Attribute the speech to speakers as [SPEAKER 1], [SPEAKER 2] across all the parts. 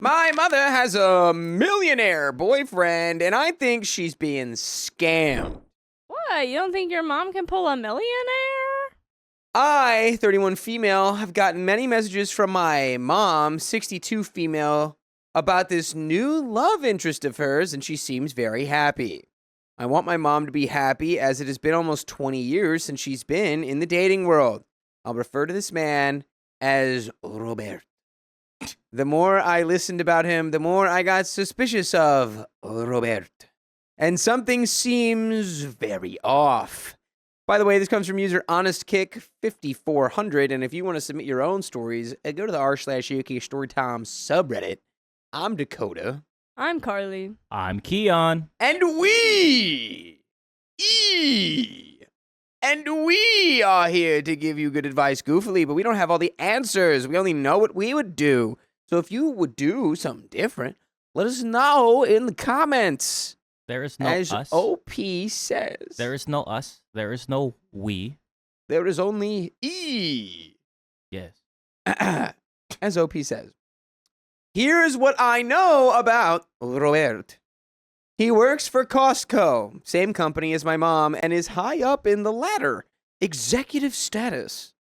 [SPEAKER 1] My mother has a millionaire boyfriend, and I think she's being scammed.
[SPEAKER 2] What? You don't think your mom can pull a millionaire?
[SPEAKER 1] I, 31 female, have gotten many messages from my mom, 62 female, about this new love interest of hers, and she seems very happy. I want my mom to be happy, as it has been almost 20 years since she's been in the dating world. I'll refer to this man as Robert. The more I listened about him, the more I got suspicious of Robert. And something seems very off. By the way, this comes from user HonestKick5400, and if you want to submit your own stories, go to the r/UK Storytime subreddit. I'm Dakota.
[SPEAKER 2] I'm Carly.
[SPEAKER 3] I'm Keon.
[SPEAKER 1] And we are here to give you good advice goofily, but we don't have all the answers. We only know what we would do. So if you would do something different, let us know in the comments.
[SPEAKER 3] There is no
[SPEAKER 1] As
[SPEAKER 3] us.
[SPEAKER 1] OP says.
[SPEAKER 3] There is no us. There is no we.
[SPEAKER 1] There is only E.
[SPEAKER 3] Yes.
[SPEAKER 1] As OP says. Here's what I know about Robert. He works for Costco, same company as my mom, and is high up in the ladder, executive status.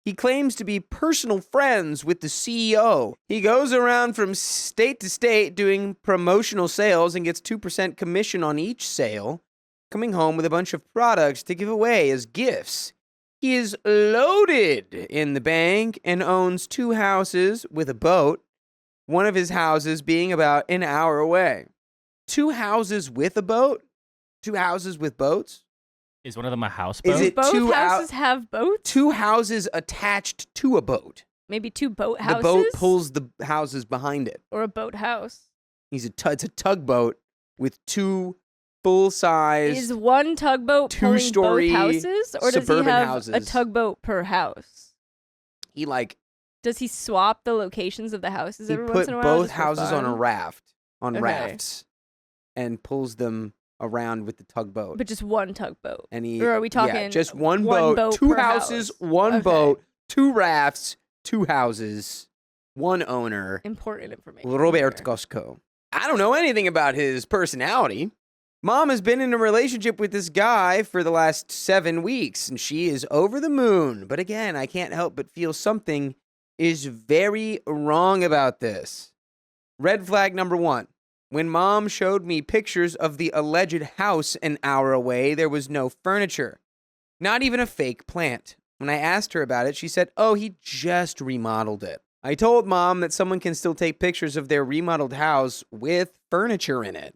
[SPEAKER 1] He claims to be personal friends with the CEO. He goes around from state to state doing promotional sales and gets 2% commission on each sale, coming home with a bunch of products to give away as gifts. He is loaded in the bank and owns 2 houses with a boat, one of his houses being about an hour away. 2 houses with a boat? 2 houses with boats?
[SPEAKER 3] Is one of them a houseboat?
[SPEAKER 1] Is it
[SPEAKER 2] Both
[SPEAKER 1] 2
[SPEAKER 2] houses have boats?
[SPEAKER 1] 2 houses attached to a boat?
[SPEAKER 2] Maybe 2 boat houses?
[SPEAKER 1] The boat pulls the houses behind it.
[SPEAKER 2] Or a boat house.
[SPEAKER 1] It's a tugboat with 2 full-size.
[SPEAKER 2] Is one tugboat pulling both
[SPEAKER 1] 2-story
[SPEAKER 2] houses? Or does he
[SPEAKER 1] suburban
[SPEAKER 2] have
[SPEAKER 1] houses.
[SPEAKER 2] a tugboat per house?
[SPEAKER 1] He
[SPEAKER 2] Does he swap the locations of the houses
[SPEAKER 1] he
[SPEAKER 2] every
[SPEAKER 1] put
[SPEAKER 2] once in a while?
[SPEAKER 1] both
[SPEAKER 2] just for
[SPEAKER 1] houses on a
[SPEAKER 2] fun?
[SPEAKER 1] raft,
[SPEAKER 2] Okay.
[SPEAKER 1] rafts, and pulls them around with the tugboat.
[SPEAKER 2] But just one tugboat.
[SPEAKER 1] And he,
[SPEAKER 2] Or are we talking
[SPEAKER 1] yeah, just one
[SPEAKER 2] one
[SPEAKER 1] boat,
[SPEAKER 2] boat
[SPEAKER 1] 2
[SPEAKER 2] per
[SPEAKER 1] houses,
[SPEAKER 2] house?
[SPEAKER 1] 1
[SPEAKER 2] Okay.
[SPEAKER 1] boat, 2 rafts, 2 houses, 1 owner.
[SPEAKER 2] Important information.
[SPEAKER 1] Robert
[SPEAKER 2] here.
[SPEAKER 1] Costco. I don't know anything about his personality. Mom has been in a relationship with this guy for the last 7 weeks, and she is over the moon. But again, I can't help but feel something is very wrong about this. Red flag number 1. When Mom showed me pictures of the alleged house an hour away, there was no furniture. Not even a fake plant. When I asked her about it, she said, "Oh, he just remodeled it." I told Mom that someone can still take pictures of their remodeled house with furniture in it.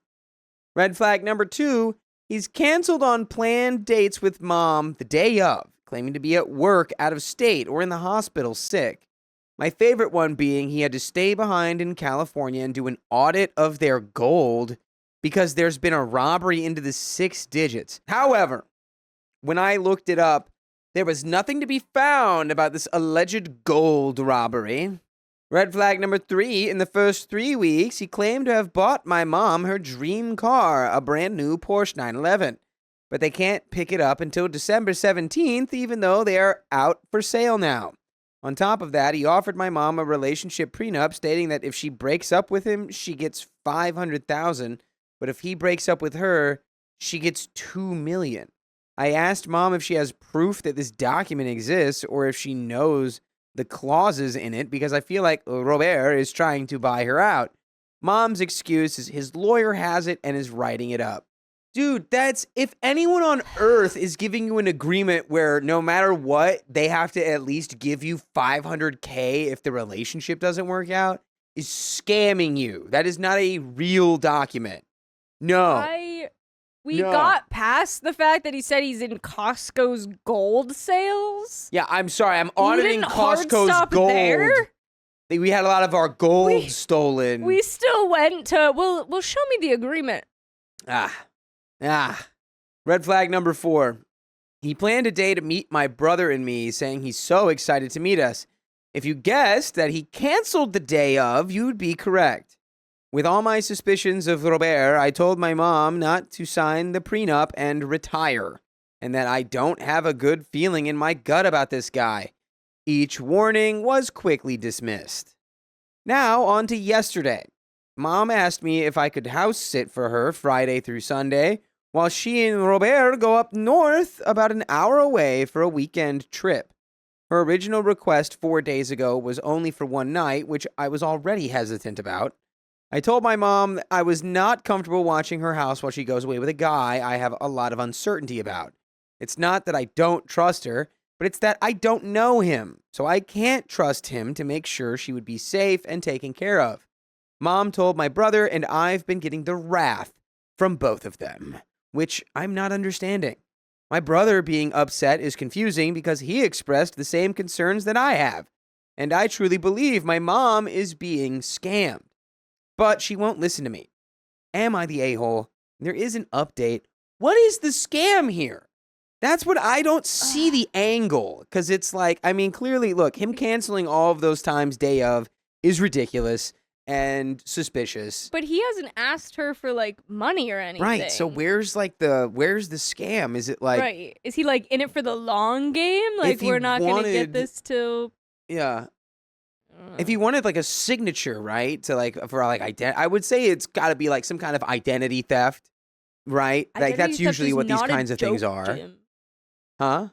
[SPEAKER 1] Red flag number 2, he's canceled on planned dates with Mom the day of, claiming to be at work out of state or in the hospital sick. My favorite one being he had to stay behind in California and do an audit of their gold because there's been a robbery into the 6 digits. However, when I looked it up, there was nothing to be found about this alleged gold robbery. Red flag number 3, in the first 3 weeks, he claimed to have bought my mom her dream car, a brand new Porsche 911. But they can't pick it up until December 17th, even though they are out for sale now. On top of that, he offered my mom a relationship prenup, stating that if she breaks up with him, she gets $500,000, but if he breaks up with her, she gets $2 million. I asked Mom if she has proof that this document exists or if she knows the clauses in it because I feel like Robert is trying to buy her out. Mom's excuse is his lawyer has it and is writing it up. Dude, if anyone on earth is giving you an agreement where no matter what, they have to at least give you $500K if the relationship doesn't work out, is scamming you. That is not a real document. No.
[SPEAKER 2] We
[SPEAKER 1] No.
[SPEAKER 2] got past the fact that he said he's in Costco's gold sales.
[SPEAKER 1] Yeah, I'm sorry. I'm
[SPEAKER 2] You
[SPEAKER 1] auditing
[SPEAKER 2] didn't hard
[SPEAKER 1] Costco's
[SPEAKER 2] stop
[SPEAKER 1] gold.
[SPEAKER 2] there?
[SPEAKER 1] We had a lot of our gold stolen.
[SPEAKER 2] We still went to, well, show me the agreement.
[SPEAKER 1] Red flag number 4. He planned a day to meet my brother and me, saying he's so excited to meet us. If you guessed that he canceled the day of, you'd be correct. With all my suspicions of Robert, I told my mom not to sign the prenup and retire, and that I don't have a good feeling in my gut about this guy. Each warning was quickly dismissed. Now, on to yesterday. Mom asked me if I could house sit for her Friday through Sunday, while she and Robert go up north about an hour away for a weekend trip. Her original request 4 days ago was only for one night, which I was already hesitant about. I told my mom that I was not comfortable watching her house while she goes away with a guy I have a lot of uncertainty about. It's not that I don't trust her, but it's that I don't know him, so I can't trust him to make sure she would be safe and taken care of. Mom told my brother, and I've been getting the wrath from both of them, which I'm not understanding. My brother being upset is confusing because he expressed the same concerns that I have, and I truly believe my mom is being scammed. But she won't listen to me. Am I the a-hole? There is an update. What is the scam here? That's what I don't see the angle, because it's like, I mean, clearly, look, him canceling all of those times day of is ridiculous and suspicious.
[SPEAKER 2] But he hasn't asked her for like money or anything.
[SPEAKER 1] Right, so where's the scam? Is it like...
[SPEAKER 2] Right. Is he like in it for the long game? Like,
[SPEAKER 1] he
[SPEAKER 2] we're not going to get
[SPEAKER 1] wanted-
[SPEAKER 2] this till...
[SPEAKER 1] Yeah. If he wanted like a signature, right, to like, for like, I would say it's got to be like some kind of identity theft, right? Like, that's
[SPEAKER 2] Identity theft
[SPEAKER 1] usually
[SPEAKER 2] is
[SPEAKER 1] what these
[SPEAKER 2] not a
[SPEAKER 1] kinds of things
[SPEAKER 2] joke,
[SPEAKER 1] are.
[SPEAKER 2] Jim.
[SPEAKER 1] Huh?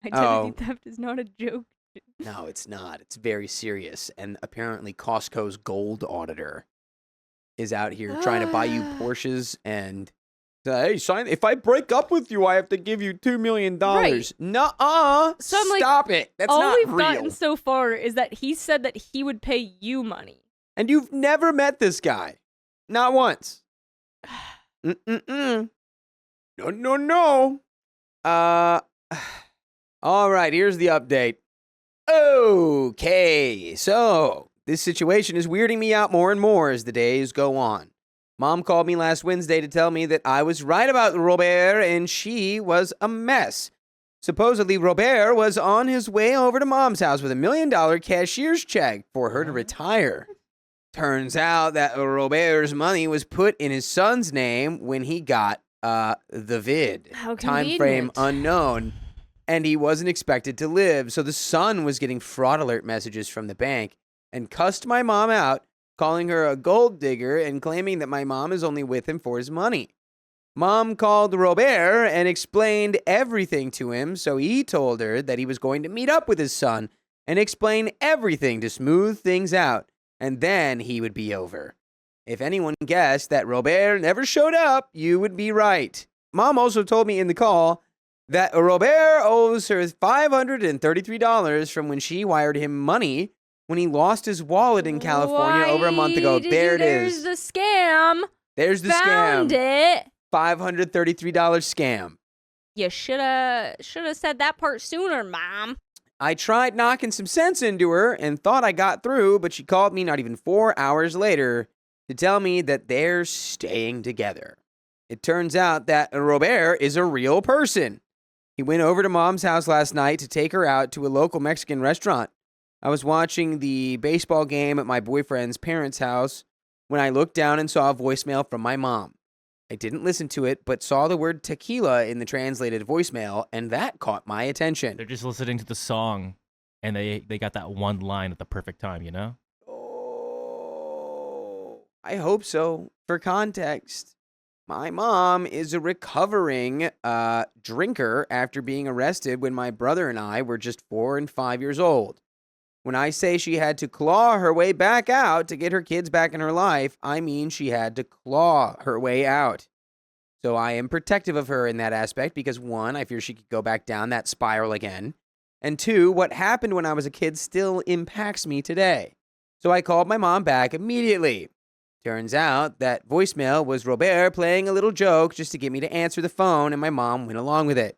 [SPEAKER 2] Identity theft is not a joke.
[SPEAKER 1] No, it's not. It's very serious. And apparently Costco's gold auditor is out here trying to buy you Porsches and say, hey, sign. If I break up with you, I have to give you $2 million.
[SPEAKER 2] Right.
[SPEAKER 1] Nuh-uh.
[SPEAKER 2] So I'm like,
[SPEAKER 1] Stop it. That's
[SPEAKER 2] all
[SPEAKER 1] not
[SPEAKER 2] we've
[SPEAKER 1] real.
[SPEAKER 2] gotten so far is that he said that he would pay you money.
[SPEAKER 1] And you've never met this guy. Not once. Mm-mm-mm. No. All right, here's the update. Okay, so this situation is weirding me out more and more as the days go on. Mom called me last Wednesday to tell me that I was right about Robert and she was a mess. Supposedly, Robert was on his way over to Mom's house with $1 million cashier's check for her to retire. Turns out that Robert's money was put in his son's name when he got the vid.
[SPEAKER 2] How
[SPEAKER 1] Time frame
[SPEAKER 2] convenient.
[SPEAKER 1] unknown. And he wasn't expected to live, so the son was getting fraud alert messages from the bank and cussed my mom out, calling her a gold digger and claiming that my mom is only with him for his money. Mom called Robert and explained everything to him, so he told her that he was going to meet up with his son and explain everything to smooth things out, and then he would be over. If anyone guessed that Robert never showed up, you would be right. Mom also told me in the call that Robert owes her $533 from when she wired him money when he lost his wallet in California over a month ago. There it is.
[SPEAKER 2] There's the scam.
[SPEAKER 1] There's the
[SPEAKER 2] Found
[SPEAKER 1] scam.
[SPEAKER 2] it.
[SPEAKER 1] $533 scam.
[SPEAKER 2] You shoulda said that part sooner, Mom.
[SPEAKER 1] I tried knocking some sense into her and thought I got through, but she called me not even 4 hours later to tell me that they're staying together. It turns out that Robert is a real person. He went over to Mom's house last night to take her out to a local Mexican restaurant. I was watching the baseball game at my boyfriend's parents' house when I looked down and saw a voicemail from my mom. I didn't listen to it, but saw the word tequila in the translated voicemail, and that caught my attention.
[SPEAKER 3] They're just listening to the song, and they got that one line at the perfect time, you know?
[SPEAKER 1] Oh, I hope so. For context, my mom is a recovering drinker after being arrested when my brother and I were just 4 and 5 years old. When I say she had to claw her way back out to get her kids back in her life, I mean she had to claw her way out. So I am protective of her in that aspect because, one, I fear she could go back down that spiral again. And two, what happened when I was a kid still impacts me today. So I called my mom back immediately. Turns out that voicemail was Robert playing a little joke just to get me to answer the phone, and my mom went along with it.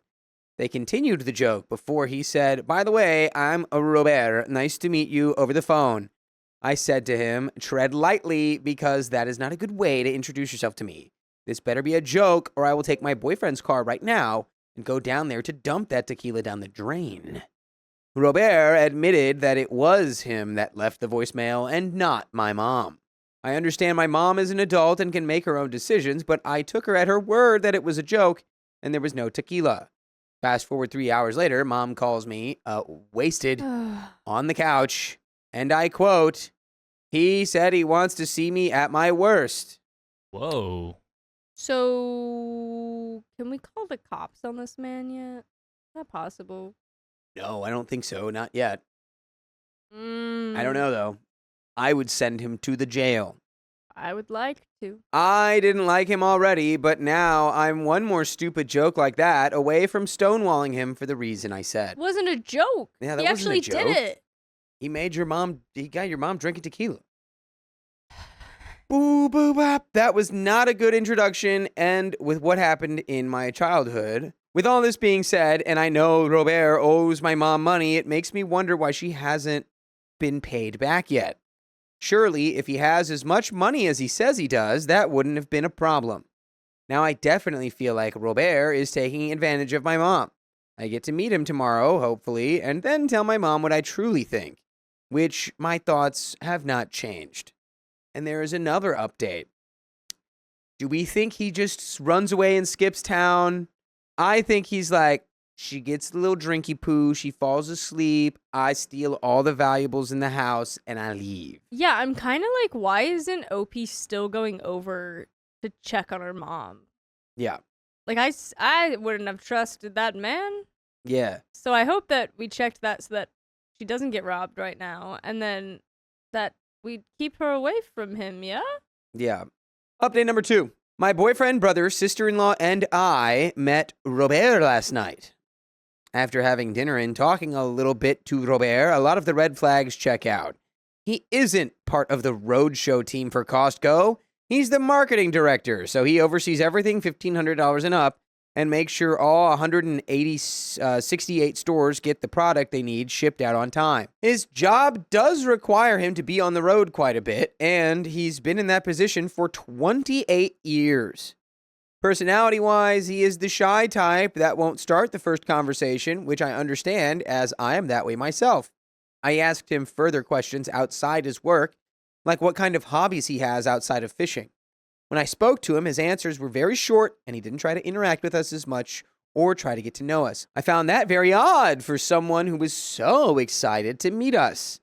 [SPEAKER 1] They continued the joke before he said, by the way, I'm Robert. Nice to meet you over the phone. I said to him, tread lightly because that is not a good way to introduce yourself to me. This better be a joke or I will take my boyfriend's car right now and go down there to dump that tequila down the drain. Robert admitted that it was him that left the voicemail and not my mom. I understand my mom is an adult and can make her own decisions, but I took her at her word that it was a joke and there was no tequila. Fast forward 3 hours later, Mom calls me, wasted, on the couch, and I quote, He said he wants to see me at my worst.
[SPEAKER 3] Whoa.
[SPEAKER 2] So, can we call the cops on this man yet? Is that possible?
[SPEAKER 1] No, I don't think so. Not yet. I don't
[SPEAKER 2] Mm,
[SPEAKER 1] know, though. I would send him to the jail.
[SPEAKER 2] I would like to.
[SPEAKER 1] I didn't like him already, but now I'm one more stupid joke like that away from stonewalling him for the reason I said.
[SPEAKER 2] It wasn't a joke.
[SPEAKER 1] Yeah, that
[SPEAKER 2] He
[SPEAKER 1] wasn't a
[SPEAKER 2] actually
[SPEAKER 1] joke.
[SPEAKER 2] did it.
[SPEAKER 1] He got your mom drinking tequila. Boo, boo, bop. That was not a good introduction, and with what happened in my childhood. With all this being said, and I know Robert owes my mom money, it makes me wonder why she hasn't been paid back yet. Surely, if he has as much money as he says he does, that wouldn't have been a problem. Now, I definitely feel like Robert is taking advantage of my mom. I get to meet him tomorrow, hopefully, and then tell my mom what I truly think, which my thoughts have not changed. And there is another update. Do we think he just runs away and skips town? I think he's like, she gets a little drinky poo, she falls asleep, I steal all the valuables in the house, and I leave.
[SPEAKER 2] Yeah, I'm kind of like, why isn't OP still going over to check on her mom?
[SPEAKER 1] Yeah.
[SPEAKER 2] Like, I wouldn't have trusted that man.
[SPEAKER 1] Yeah.
[SPEAKER 2] So I hope that we checked that so that she doesn't get robbed right now, and then that we keep her away from him, yeah?
[SPEAKER 1] Yeah. Update number 2. My boyfriend, brother, sister-in-law, and I met Robert last night. After having dinner and talking a little bit to Robert, a lot of the red flags check out. He isn't part of the roadshow team for Costco. He's the marketing director, so he oversees everything $1,500 and up and makes sure all 68 stores get the product they need shipped out on time. His job does require him to be on the road quite a bit, and he's been in that position for 28 years. Personality-wise, he is the shy type that won't start the first conversation, which I understand as I am that way myself. I asked him further questions outside his work, like what kind of hobbies he has outside of fishing. When I spoke to him, his answers were very short, and he didn't try to interact with us as much or try to get to know us. I found that very odd for someone who was so excited to meet us.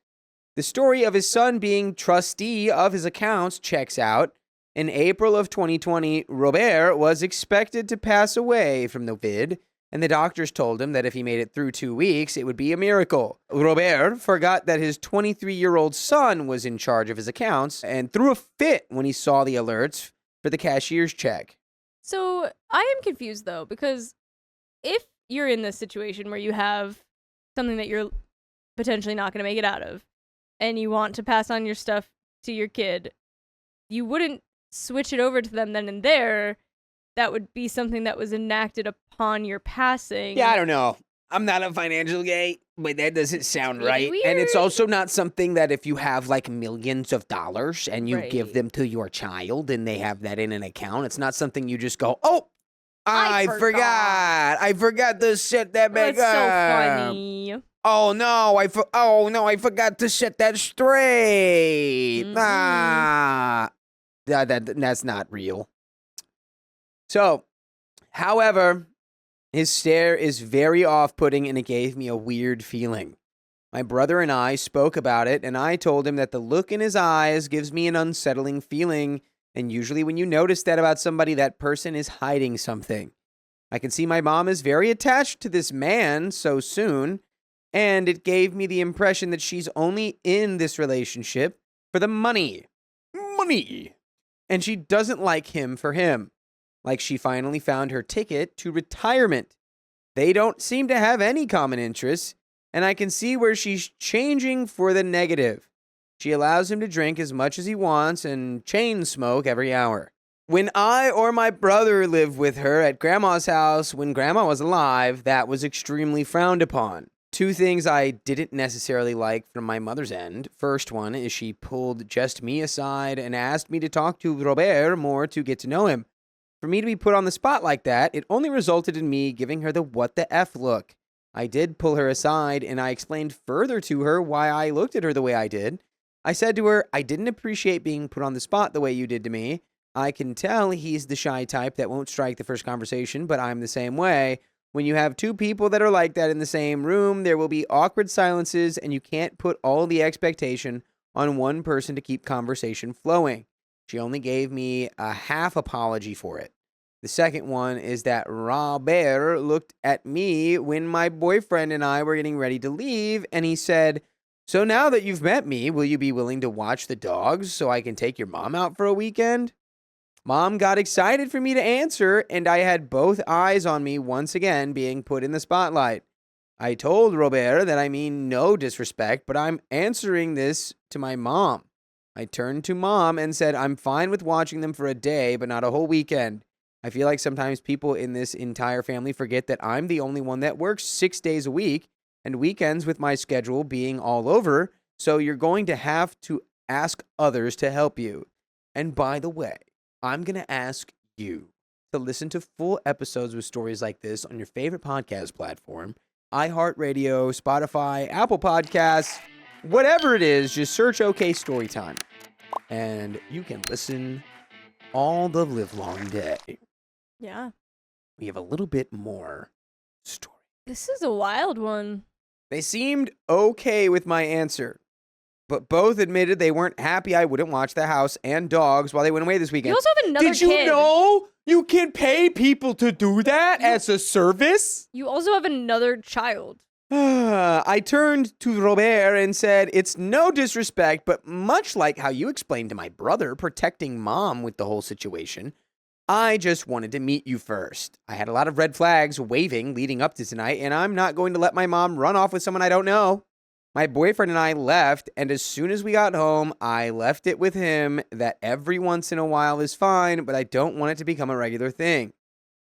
[SPEAKER 1] The story of his son being trustee of his accounts checks out. In April of 2020, Robert was expected to pass away from the vid, and the doctors told him that if he made it through 2 weeks, it would be a miracle. Robert forgot that his 23-year-old son was in charge of his accounts and threw a fit when he saw the alerts for the cashier's check.
[SPEAKER 2] So I am confused though, because if you're in this situation where you have something that you're potentially not going to make it out of, and you want to pass on your stuff to your kid, you wouldn't switch it over to them then and there. That would be something that was enacted upon your passing.
[SPEAKER 1] Yeah, I don't know. I'm not a financial guy, but that doesn't sound
[SPEAKER 2] Really
[SPEAKER 1] right.
[SPEAKER 2] weird.
[SPEAKER 1] And it's also not something that if you have like millions of dollars and you give
[SPEAKER 2] Right.
[SPEAKER 1] them to your child and they have that in an account, it's not something you just go, oh,
[SPEAKER 2] I
[SPEAKER 1] forgot. I forgot to set that back
[SPEAKER 2] That's so
[SPEAKER 1] up.
[SPEAKER 2] funny.
[SPEAKER 1] Oh no, I forgot to set that straight.
[SPEAKER 2] Mm-mm.
[SPEAKER 1] Ah, that's not real. So, however, his stare is very off-putting and it gave me a weird feeling. My brother and I spoke about it, and I told him that the look in his eyes gives me an unsettling feeling, and usually when you notice that about somebody, that person is hiding something. I can see my mom is very attached to this man so soon, and it gave me the impression that she's only in this relationship for the money. Money! And she doesn't like him for him. Like she finally found her ticket to retirement. They don't seem to have any common interests, and I can see where she's changing for the negative. She allows him to drink as much as he wants and chain smoke every hour. When I or my brother lived with her at Grandma's house when Grandma was alive, that was extremely frowned upon. 2 things I didn't necessarily like from my mother's end. First one is she pulled just me aside and asked me to talk to Robert more to get to know him. For me to be put on the spot like that, it only resulted in me giving her the what the F look. I did pull her aside, and I explained further to her why I looked at her the way I did. I said to her, I didn't appreciate being put on the spot the way you did to me. I can tell he's the shy type that won't strike the first conversation, but I'm the same way. When you have 2 people that are like that in the same room, there will be awkward silences, and you can't put all the expectation on one person to keep conversation flowing. She only gave me a half apology for it. The second one is that Robert looked at me when my boyfriend and I were getting ready to leave, and he said, "So now that you've met me, will you be willing to watch the dogs so I can take your mom out for a weekend?" Mom got excited for me to answer, and I had both eyes on me once again being put in the spotlight. I told Robert that I mean no disrespect, but I'm answering this to my mom. I turned to Mom and said I'm fine with watching them for a day, but not a whole weekend. I feel like sometimes people in this entire family forget that I'm the only one that works 6 days a week and weekends with my schedule being all over, so you're going to have to ask others to help you. And by the way, I'm going to ask you to listen to full episodes with stories like this on your favorite podcast platform, iHeartRadio, Spotify, Apple Podcasts, whatever it is, just search OK Storytime. And you can listen all the livelong day.
[SPEAKER 2] Yeah.
[SPEAKER 1] We have a little bit more story.
[SPEAKER 2] This is a wild one.
[SPEAKER 1] They seemed okay with my answer, but both admitted they weren't happy I wouldn't watch the house and dogs while they went away this weekend.
[SPEAKER 2] You also have another
[SPEAKER 1] Did you
[SPEAKER 2] kid.
[SPEAKER 1] know you can pay people to do that as a service?
[SPEAKER 2] You also have another child.
[SPEAKER 1] I turned to Robert and said, "It's no disrespect, but much like how you explained to my brother protecting Mom with the whole situation, I just wanted to meet you first. I had a lot of red flags waving leading up to tonight, and I'm not going to let my mom run off with someone I don't know." My boyfriend and I left, and as soon as we got home, I left it with him that every once in a while is fine, but I don't want it to become a regular thing.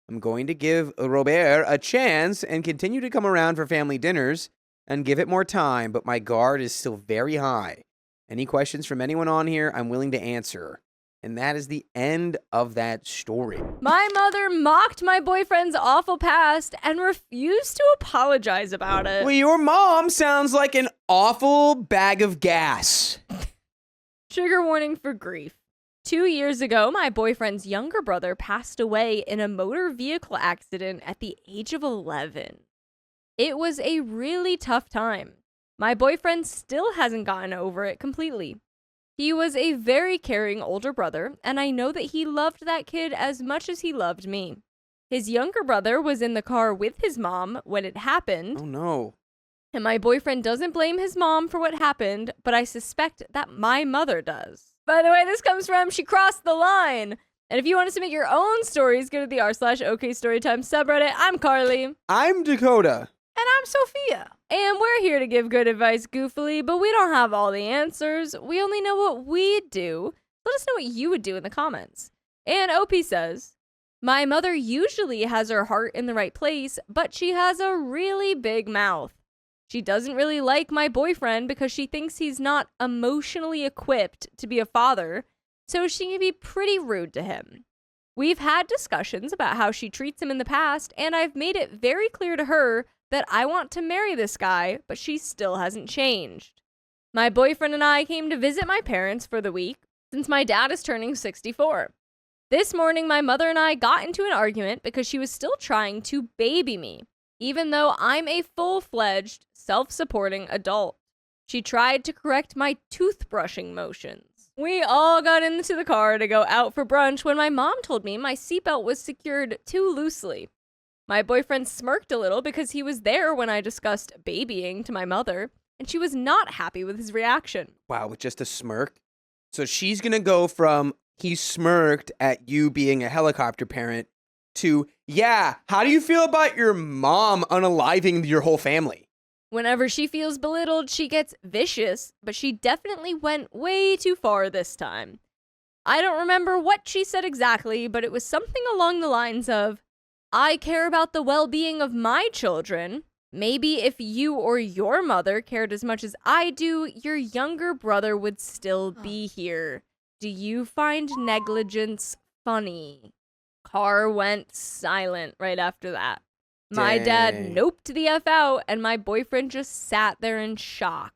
[SPEAKER 1] I'm going to give Robert a chance and continue to come around for family dinners and give it more time, but my guard is still very high. Any questions from anyone on here, I'm willing to answer. And that is the end of that story.
[SPEAKER 2] My mother mocked my boyfriend's awful past and refused to apologize about it.
[SPEAKER 1] Well, your mom sounds like an awful bag of gas.
[SPEAKER 2] Trigger warning for grief. 2 years ago, my boyfriend's younger brother passed away in a motor vehicle accident at the age of 11. It was a really tough time. My boyfriend still hasn't gotten over it completely. He was a very caring older brother, and I know that he loved that kid as much as he loved me. His younger brother was in the car with his mom when it happened.
[SPEAKER 1] Oh, no.
[SPEAKER 2] And my boyfriend doesn't blame his mom for what happened, but I suspect that my mother does. By the way, this comes from She Crossed the Line. And if you want to submit your own stories, go to the r/OK Storytime subreddit. I'm Carly. And
[SPEAKER 1] I'm Dakota.
[SPEAKER 2] I'm Sophia. And we're here to give good advice goofily, but we don't have all the answers. We only know what we'd do. Let us know what you would do in the comments. And OP says, my mother usually has her heart in the right place, but she has a really big mouth. She doesn't really like my boyfriend because she thinks he's not emotionally equipped to be a father, so she can be pretty rude to him. We've had discussions about how she treats him in the past, and I've made it very clear to her that I want to marry this guy, but she still hasn't changed. My boyfriend and I came to visit my parents for the week, since my dad is turning 64. This morning, my mother and I got into an argument because she was still trying to baby me, even though I'm a full-fledged, self-supporting adult. She tried to correct my toothbrushing motions. We all got into the car to go out for brunch when my mom told me my seatbelt was secured too loosely. My boyfriend smirked a little because he was there when I discussed babying to my mother, and she was not happy with his reaction.
[SPEAKER 1] Wow, with just a smirk? So she's going to go from he smirked at you being a helicopter parent to, yeah, how do you feel about your mom unaliving your whole family?
[SPEAKER 2] Whenever she feels belittled, she gets vicious, but she definitely went way too far this time. I don't remember what she said exactly, but it was something along the lines of, I care about the well-being of my children. Maybe if you or your mother cared as much as I do, your younger brother would still be here. Do you find negligence funny? Car went silent right after that. My dad
[SPEAKER 1] Dang.
[SPEAKER 2] noped the F out, and my boyfriend just sat there in shock.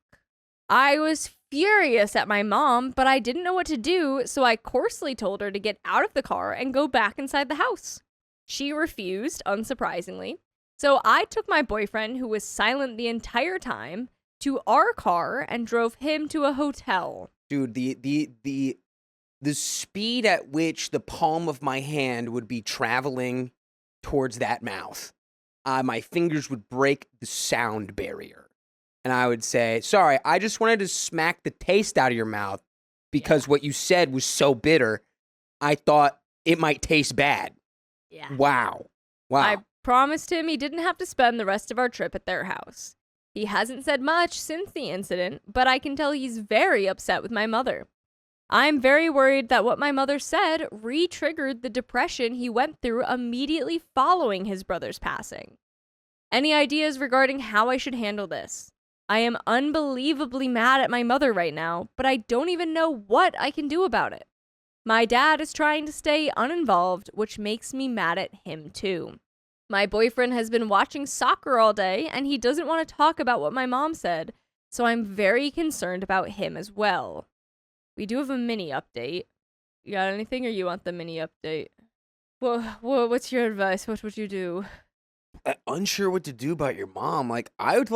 [SPEAKER 2] I was furious at my mom, but I didn't know what to do, so I coarsely told her to get out of the car and go back inside the house. She refused, unsurprisingly, so I took my boyfriend, who was silent the entire time, to our car and drove him to a hotel.
[SPEAKER 1] Dude, the speed at which the palm of my hand would be traveling towards that mouth, my fingers would break the sound barrier. And I would say, sorry, I just wanted to smack the taste out of your mouth because what you said was so bitter. I thought it might taste bad.
[SPEAKER 2] Yeah.
[SPEAKER 1] Wow.
[SPEAKER 2] I promised him he didn't have to spend the rest of our trip at their house. He hasn't said much since the incident, but I can tell he's very upset with my mother. I'm very worried that what my mother said re-triggered the depression he went through immediately following his brother's passing. Any ideas regarding how I should handle this? I am unbelievably mad at my mother right now, but I don't even know what I can do about it. My dad is trying to stay uninvolved, which makes me mad at him too. My boyfriend has been watching soccer all day, and he doesn't want to talk about what my mom said, so I'm very concerned about him as well. We do have a mini update. You got anything, or you want the mini update? What's your advice? What would you do?
[SPEAKER 1] Unsure what to do about your mom. Like, I would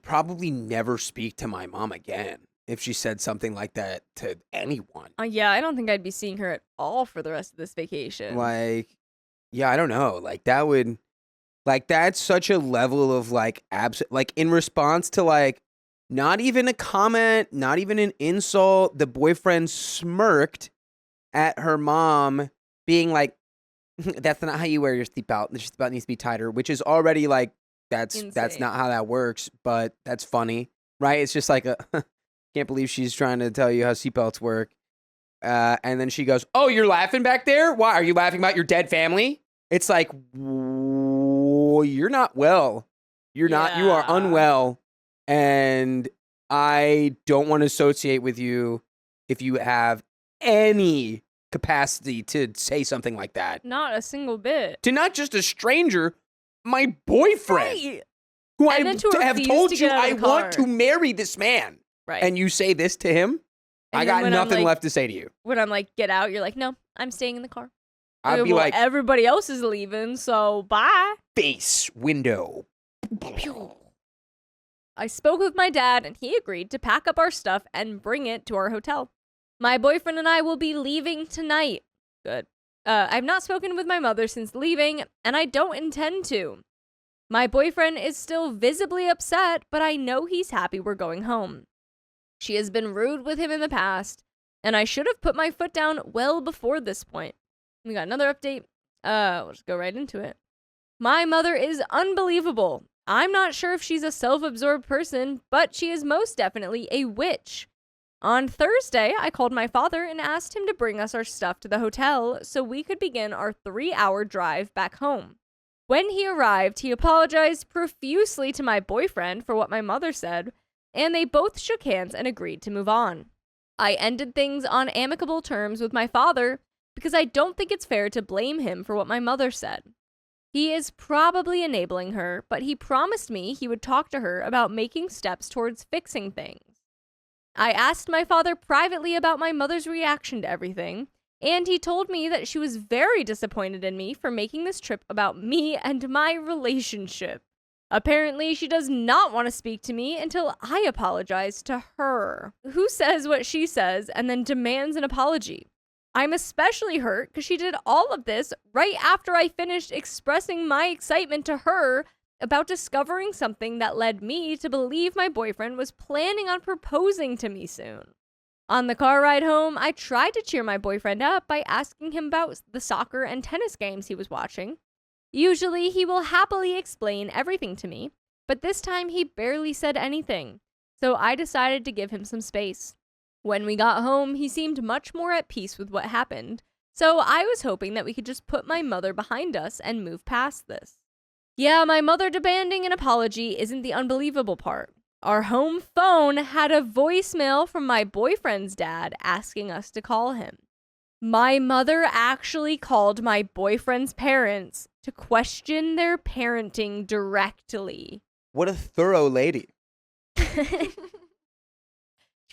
[SPEAKER 1] probably never speak to my mom again if she said something like that to anyone.
[SPEAKER 2] Yeah, I don't think I'd be seeing her at all for the rest of this vacation.
[SPEAKER 1] Like, yeah, I don't know. Like, that's such a level of like in response to like not even a comment, not even an insult. The boyfriend smirked at her mom, being like, "That's not how you wear your seatbelt. Your seatbelt needs to be tighter," which is already like that's
[SPEAKER 2] Insane.
[SPEAKER 1] not how that works. But that's funny, right? It's just like can't believe she's trying to tell you how seatbelts work. And then she goes, "Oh, you're laughing back there? Why are you laughing about your dead family?" It's like, you're not well. You are unwell. And I don't want to associate with you if you have any capacity to say something like that.
[SPEAKER 2] Not a single bit.
[SPEAKER 1] To not just a stranger, my boyfriend.
[SPEAKER 2] Right.
[SPEAKER 1] Who
[SPEAKER 2] And
[SPEAKER 1] I
[SPEAKER 2] then to
[SPEAKER 1] have
[SPEAKER 2] refuse
[SPEAKER 1] told
[SPEAKER 2] to
[SPEAKER 1] you
[SPEAKER 2] get out
[SPEAKER 1] I
[SPEAKER 2] of the
[SPEAKER 1] want
[SPEAKER 2] car.
[SPEAKER 1] to marry this man.
[SPEAKER 2] Right.
[SPEAKER 1] And you say this to him?
[SPEAKER 2] And
[SPEAKER 1] I
[SPEAKER 2] then
[SPEAKER 1] got
[SPEAKER 2] when I'm
[SPEAKER 1] nothing
[SPEAKER 2] like-
[SPEAKER 1] left to say to you.
[SPEAKER 2] When I'm like, get out, you're like, no, I'm staying in the car.
[SPEAKER 1] I'd be
[SPEAKER 2] Well,
[SPEAKER 1] like,
[SPEAKER 2] everybody else is leaving, so bye.
[SPEAKER 1] face, window.
[SPEAKER 2] I spoke with my dad, and he agreed to pack up our stuff and bring it to our hotel. My boyfriend and I will be leaving tonight. Good. I've not spoken with my mother since leaving, and I don't intend to. My boyfriend is still visibly upset, but I know he's happy we're going home. She has been rude with him in the past, and I should have put my foot down well before this point. We got another update. We'll just go right into it. My mother is unbelievable. I'm not sure if she's a self-absorbed person, but she is most definitely a witch. On Thursday, I called my father and asked him to bring us our stuff to the hotel so we could begin our 3-hour drive back home. When he arrived, he apologized profusely to my boyfriend for what my mother said, and they both shook hands and agreed to move on. I ended things on amicable terms with my father because I don't think it's fair to blame him for what my mother said. He is probably enabling her, but he promised me he would talk to her about making steps towards fixing things. I asked my father privately about my mother's reaction to everything, and he told me that she was very disappointed in me for making this trip about me and my relationship. Apparently, she does not want to speak to me until I apologize to her, who says what she says and then demands an apology. I'm especially hurt because she did all of this right after I finished expressing my excitement to her about discovering something that led me to believe my boyfriend was planning on proposing to me soon. On the car ride home, I tried to cheer my boyfriend up by asking him about the soccer and tennis games he was watching. Usually, he will happily explain everything to me, but this time he barely said anything, so I decided to give him some space. When we got home, he seemed much more at peace with what happened, so I was hoping that we could just put my mother behind us and move past this. Yeah, my mother demanding an apology isn't the unbelievable part. Our home phone had a voicemail from my boyfriend's dad asking us to call him. My mother actually called my boyfriend's parents to question their parenting directly.
[SPEAKER 1] What a thorough lady.
[SPEAKER 2] She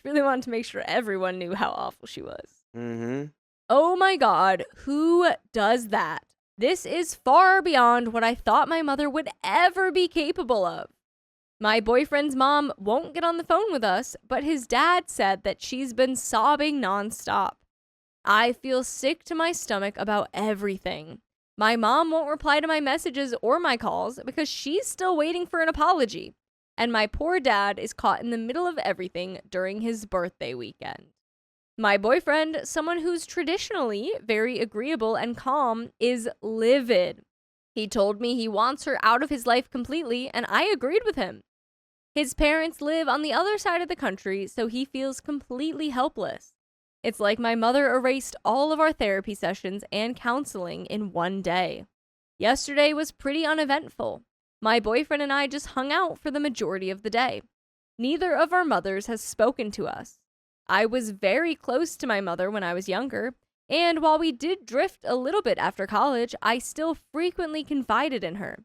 [SPEAKER 2] really wanted to make sure everyone knew how awful she was.
[SPEAKER 1] Mm-hmm.
[SPEAKER 2] Oh my God, who does that? This is far beyond what I thought my mother would ever be capable of. My boyfriend's mom won't get on the phone with us, but his dad said that she's been sobbing nonstop. I feel sick to my stomach about everything. My mom won't reply to my messages or my calls because she's still waiting for an apology. And my poor dad is caught in the middle of everything during his birthday weekend. My boyfriend, someone who's traditionally very agreeable and calm, is livid. He told me he wants her out of his life completely, and I agreed with him. His parents live on the other side of the country, so he feels completely helpless. It's like my mother erased all of our therapy sessions and counseling in one day. Yesterday was pretty uneventful. My boyfriend and I just hung out for the majority of the day. Neither of our mothers has spoken to us. I was very close to my mother when I was younger, and while we did drift a little bit after college, I still frequently confided in her.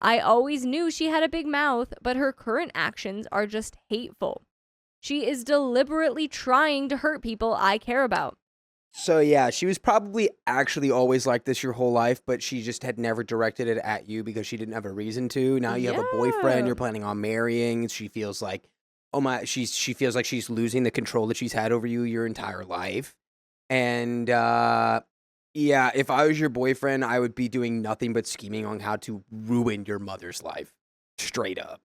[SPEAKER 2] I always knew she had a big mouth, but her current actions are just hateful. She is deliberately trying to hurt people I care about.
[SPEAKER 1] So yeah, she was probably actually always like this your whole life, but she just had never directed it at you because she didn't have a reason to. Now you have a boyfriend you're planning on marrying. She feels like, she feels like she's losing the control that she's had over you your entire life. And yeah, if I was your boyfriend, I would be doing nothing but scheming on how to ruin your mother's life. Straight up.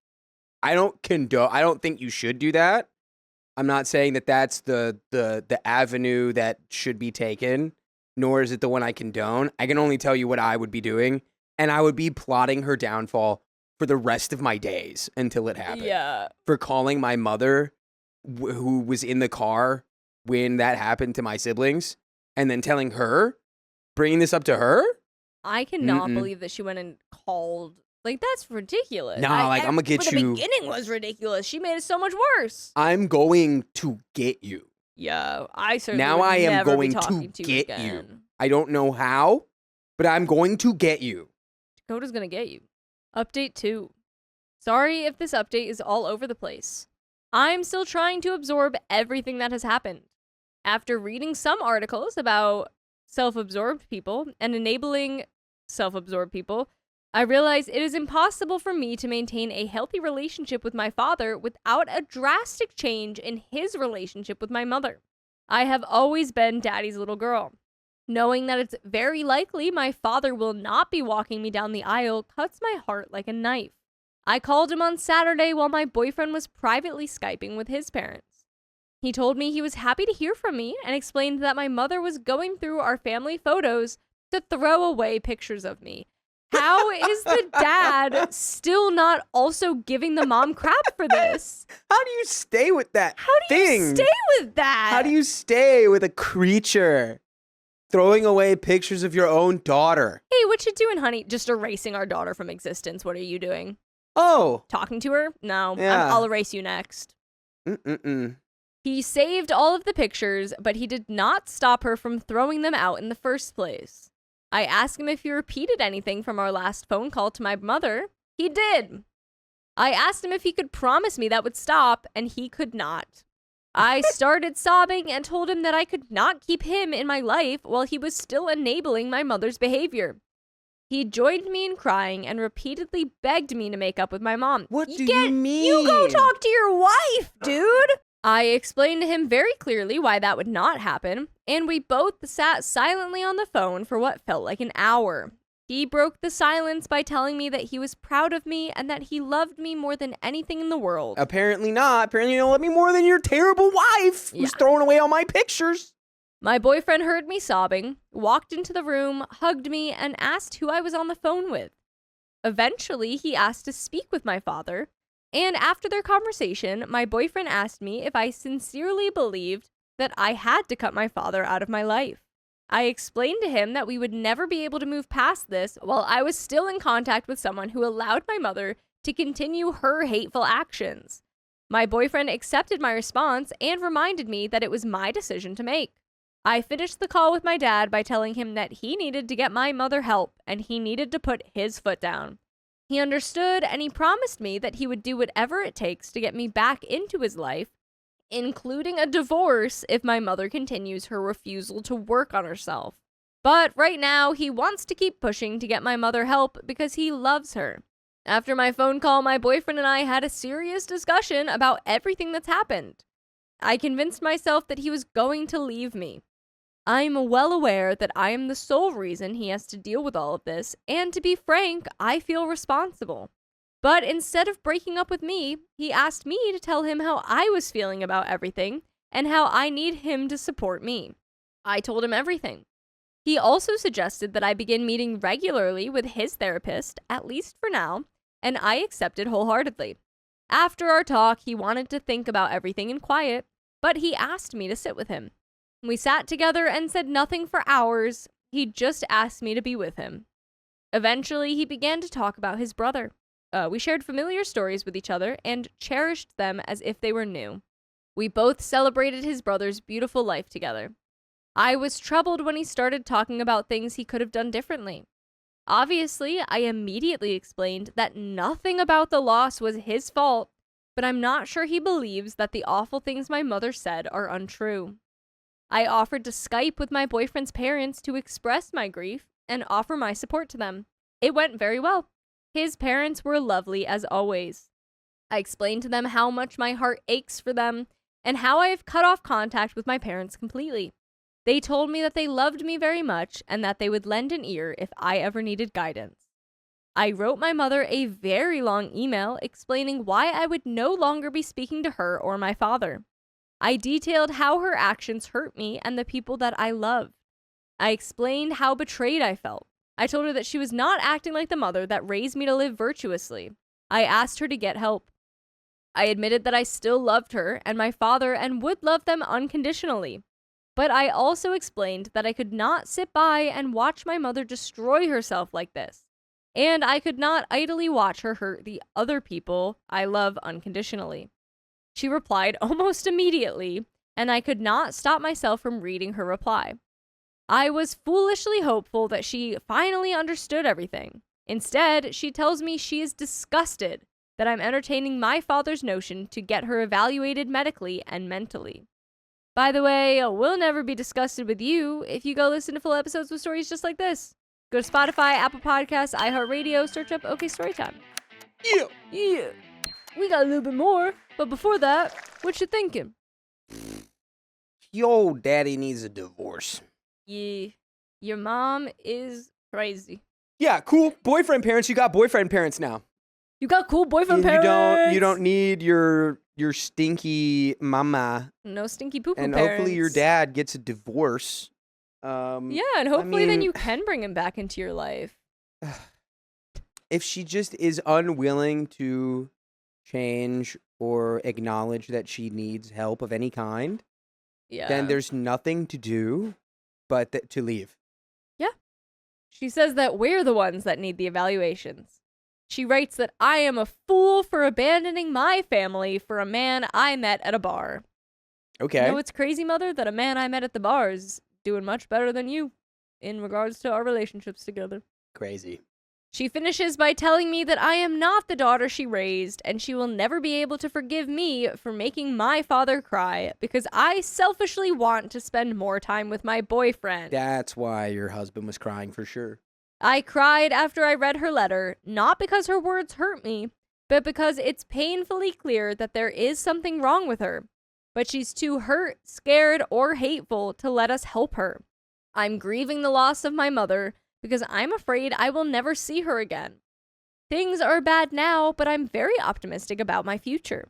[SPEAKER 1] I don't think you should do that. I'm not saying that that's the avenue that should be taken, nor is it the one I condone. I can only tell you what I would be doing, and I would be plotting her downfall for the rest of my days until it happened.
[SPEAKER 2] Yeah.
[SPEAKER 1] For calling my mother, who was in the car when that happened to my siblings, and then telling her, bringing this up to her?
[SPEAKER 2] I cannot believe that she went and called. Like, that's ridiculous.
[SPEAKER 1] Nah, I'm gonna get you.
[SPEAKER 2] The beginning was ridiculous. She made it so much worse.
[SPEAKER 1] I'm going to get you.
[SPEAKER 2] Yeah, I certainly
[SPEAKER 1] now
[SPEAKER 2] would
[SPEAKER 1] I am
[SPEAKER 2] never
[SPEAKER 1] going
[SPEAKER 2] be talking
[SPEAKER 1] to
[SPEAKER 2] you
[SPEAKER 1] get
[SPEAKER 2] again.
[SPEAKER 1] you. I don't know how, but I'm going to get you.
[SPEAKER 2] Dakota's gonna get you. Update 2. Sorry if this update is all over the place. I'm still trying to absorb everything that has happened. After reading some articles about self-absorbed people and enabling self-absorbed people, I realized it is impossible for me to maintain a healthy relationship with my father without a drastic change in his relationship with my mother. I have always been daddy's little girl. Knowing that it's very likely my father will not be walking me down the aisle cuts my heart like a knife. I called him on Saturday while my boyfriend was privately Skyping with his parents. He told me he was happy to hear from me and explained that my mother was going through our family photos to throw away pictures of me. How is the dad still not also giving the mom crap for this?
[SPEAKER 1] How do you stay with that
[SPEAKER 2] You stay with that?
[SPEAKER 1] How do you stay with a creature throwing away pictures of your own daughter?
[SPEAKER 2] Hey, what you doing, honey? Just erasing our daughter from existence. What are you doing?
[SPEAKER 1] Oh.
[SPEAKER 2] Talking to her? No.
[SPEAKER 1] Yeah.
[SPEAKER 2] I'll erase you next. He saved all of the pictures, but he did not stop her from throwing them out in the first place. I asked him if he repeated anything from our last phone call to my mother. He did. I asked him if he could promise me that would stop, and he could not. I started sobbing and told him that I could not keep him in my life while he was still enabling my mother's behavior. He joined me in crying and repeatedly begged me to make up with my mom.
[SPEAKER 1] What do you mean?
[SPEAKER 2] You go talk to your wife, dude! I explained to him very clearly why that would not happen, and we both sat silently on the phone for what felt like an hour. He broke the silence by telling me that he was proud of me and that he loved me more than anything in the world.
[SPEAKER 1] Apparently not. Apparently you don't love me more than your terrible wife who's throwing away all my pictures.
[SPEAKER 2] My boyfriend heard me sobbing, walked into the room, hugged me, and asked who I was on the phone with. Eventually, he asked to speak with my father, and after their conversation, my boyfriend asked me if I sincerely believed that I had to cut my father out of my life. I explained to him that we would never be able to move past this while I was still in contact with someone who allowed my mother to continue her hateful actions. My boyfriend accepted my response and reminded me that it was my decision to make. I finished the call with my dad by telling him that he needed to get my mother help and he needed to put his foot down. He understood and he promised me that he would do whatever it takes to get me back into his life, including a divorce if my mother continues her refusal to work on herself. But right now, he wants to keep pushing to get my mother help because he loves her. After my phone call, my boyfriend and I had a serious discussion about everything that's happened. I convinced myself that he was going to leave me. I'm well aware that I am the sole reason he has to deal with all of this, and to be frank, I feel responsible. But instead of breaking up with me, he asked me to tell him how I was feeling about everything and how I need him to support me. I told him everything. He also suggested that I begin meeting regularly with his therapist, at least for now, and I accepted wholeheartedly. After our talk, he wanted to think about everything in quiet, but he asked me to sit with him. We sat together and said nothing for hours. He just asked me to be with him. Eventually, he began to talk about his brother. We shared familiar stories with each other and cherished them as if they were new. We both celebrated his brother's beautiful life together. I was troubled when he started talking about things he could have done differently. Obviously, I immediately explained that nothing about the loss was his fault, but I'm not sure he believes that the awful things my mother said are untrue. I offered to Skype with my boyfriend's parents to express my grief and offer my support to them. It went very well. His parents were lovely as always. I explained to them how much my heart aches for them and how I have cut off contact with my parents completely. They told me that they loved me very much and that they would lend an ear if I ever needed guidance. I wrote my mother a very long email explaining why I would no longer be speaking to her or my father. I detailed how her actions hurt me and the people that I loved. I explained how betrayed I felt. I told her that she was not acting like the mother that raised me to live virtuously. I asked her to get help. I admitted that I still loved her and my father and would love them unconditionally. But I also explained that I could not sit by and watch my mother destroy herself like this. And I could not idly watch her hurt the other people I love unconditionally. She replied almost immediately, and I could not stop myself from reading her reply. I was foolishly hopeful that she finally understood everything. Instead, she tells me she is disgusted that I'm entertaining my father's notion to get her evaluated medically and mentally. By the way, we'll never be disgusted with you if you go listen to full episodes with stories just like this. Go to Spotify, Apple Podcasts, iHeartRadio, search up OK Storytime. Yeah. We got a little bit more, but before that, what you thinking?
[SPEAKER 1] Yo, daddy needs a divorce.
[SPEAKER 2] Yeah, your mom is crazy.
[SPEAKER 1] Yeah, cool. Boyfriend parents. You got boyfriend parents now.
[SPEAKER 2] You got cool boyfriend parents.
[SPEAKER 1] You don't need your stinky mama.
[SPEAKER 2] No stinky poo-poo
[SPEAKER 1] and
[SPEAKER 2] parents.
[SPEAKER 1] hopefully your dad gets a divorce.
[SPEAKER 2] Yeah, and hopefully then you can bring him back into your life.
[SPEAKER 1] If she just is unwilling to change or acknowledge that she needs help of any kind, then there's nothing to do but to leave.
[SPEAKER 2] Yeah. She says that we're the ones that need the evaluations. She writes that I am a fool for abandoning my family for a man I met at a bar.
[SPEAKER 1] Okay.
[SPEAKER 2] You know what's crazy, Mother? That a man I met at the bar is doing much better than you in regards to our relationships together.
[SPEAKER 1] Crazy.
[SPEAKER 2] She finishes by telling me that I am not the daughter she raised, and she will never be able to forgive me for making my father cry because I selfishly want to spend more time with my boyfriend.
[SPEAKER 1] That's why your husband was crying for sure.
[SPEAKER 2] I cried after I read her letter, not because her words hurt me, but because it's painfully clear that there is something wrong with her. But she's too hurt, scared, or hateful to let us help her. I'm grieving the loss of my mother because I'm afraid I will never see her again. Things are bad now, but I'm very optimistic about my future.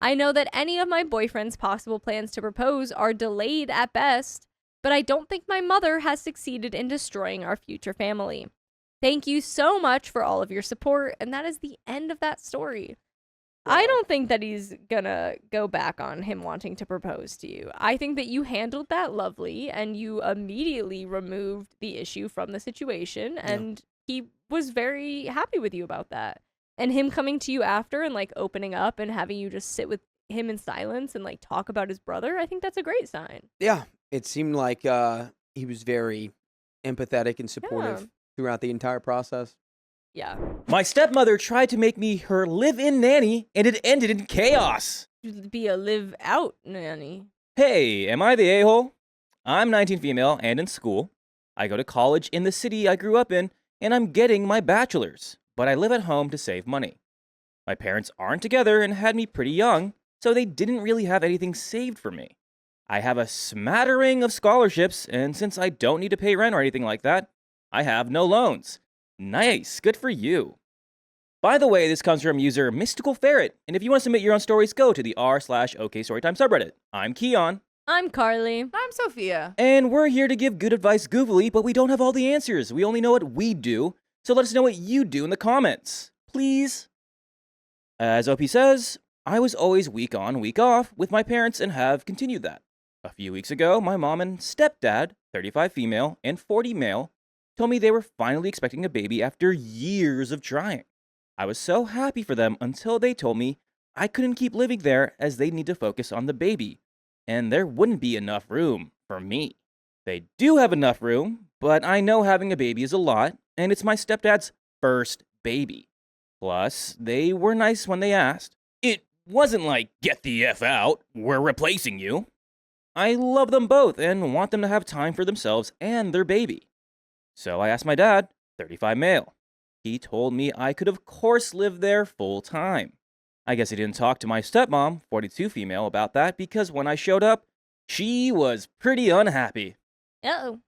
[SPEAKER 2] I know that any of my boyfriend's possible plans to propose are delayed at best, but I don't think my mother has succeeded in destroying our future family. Thank you so much for all of your support, and that is the end of that story. I don't think that he's gonna go back on him wanting to propose to you. I think that you handled that lovely, and you immediately removed the issue from the situation, and he was very happy with you about that. And him coming to you after and, like, opening up and having you just sit with him in silence and, like, talk about his brother, I think that's a great sign.
[SPEAKER 1] Yeah, it seemed like he was very empathetic and supportive throughout the entire process.
[SPEAKER 2] Yeah.
[SPEAKER 3] My stepmother tried to make me her live-in nanny, and it ended in chaos.
[SPEAKER 2] You'd be a live-out nanny.
[SPEAKER 3] Hey, am I the a-hole? I'm 19 female and in school. I go to college in the city I grew up in, and I'm getting my bachelor's.
[SPEAKER 4] but I live at home to save money. My parents aren't together and had me pretty young, so they didn't really have anything saved for me. I have a smattering of scholarships, and since I don't need to pay rent or anything like that, I have no loans. Nice, good for you. By the way, this comes from user Mystical Ferret, and if you want to submit your own stories, go to the r/OK Storytime subreddit. I'm Keon,
[SPEAKER 2] I'm Carly.
[SPEAKER 5] I'm Sophia.
[SPEAKER 4] and we're here to give good advice goofily, but we don't have all the answers. We only know what we do, so let us know what you do in the comments, please. As OP says, I was always week on, week off with my parents and have continued that. A few weeks ago, my mom and stepdad, 35 female and 40 male, told me they were finally expecting a baby after years of trying. I was so happy for them until they told me I couldn't keep living there as they need to focus on the baby, and there wouldn't be enough room for me. They do have enough room, but I know having a baby is a lot, and it's my stepdad's first baby. Plus, they were nice when they asked. It wasn't like, get the F out, we're replacing you. I love them both and want them to have time for themselves and their baby. So I asked my dad, 35 male. He told me I could of course live there full time. I guess he didn't talk to my stepmom, 42 female, about that because when I showed up, she was pretty unhappy.
[SPEAKER 2] Uh-oh.